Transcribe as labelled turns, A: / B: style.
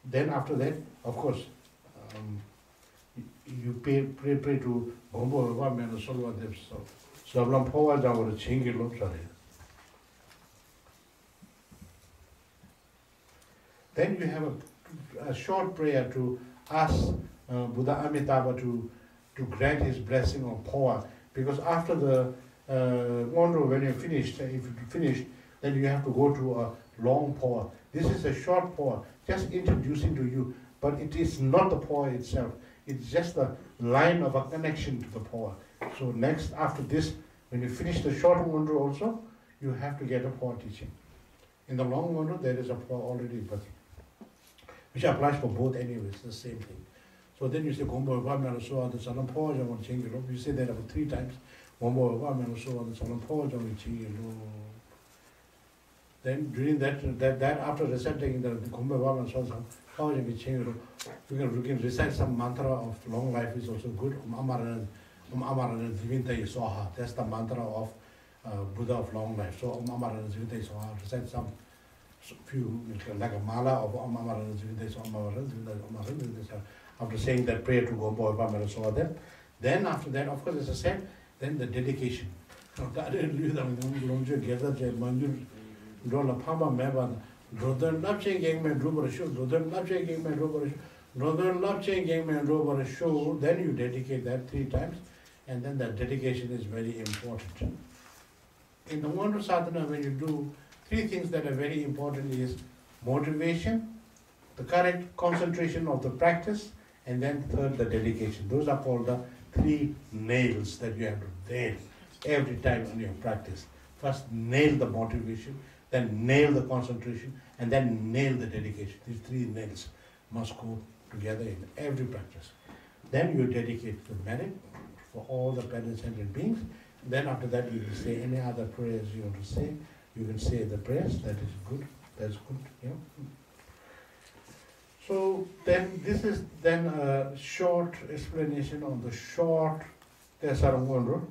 A: Then after that, of course, you pray to Gombo Phöwa and Merit. So I'm Phöwa Dawa Chingilo, sorry. Then you have a short prayer to ask Buddha Amitabha to grant his blessing on Phöwa, because after the Ngöndro, when you're finished, if you finish, then you have to go to a long Phöwa. This is a short Phöwa, just introducing to you, but it is not the Phöwa itself. It's just the line of a connection to the Phöwa. So next, after this, when you finish the short Ngöndro also, you have to get a Phöwa teaching. In the long Ngöndro, there is a Phöwa already, but which applies for both anyways, the same thing. So then you say, Gombo Phöwa and Merit. You say that about 3 times. Gombo Phöwa and Merit. Then during that after reciting the Gombo Phöwa and Merit, you can recite some mantra of long life is also good. That's the mantra of Buddha of long life. So recite some few, like a mala of after saying that prayer to Gombo Phöwa and Merit. Then after that, of course, as I said, then the dedication. Then you dedicate that 3 times, and then the dedication is very important. In the Ngöndro sadhana, when you do 3 things that are very important is motivation, the correct concentration of the practice, and then third, the dedication. Those are called the 3 nails that you have to nail every time in your practice. First, nail the motivation, then nail the concentration, and then nail the dedication. These 3 nails must go together in every practice. Then you dedicate the merit for all the planet-centered beings. Then after that, you can say any other prayers you want to say. You can say the prayers. That is good. That's good. Yeah. So then this is then a short explanation on the short Tersar Ngöndro.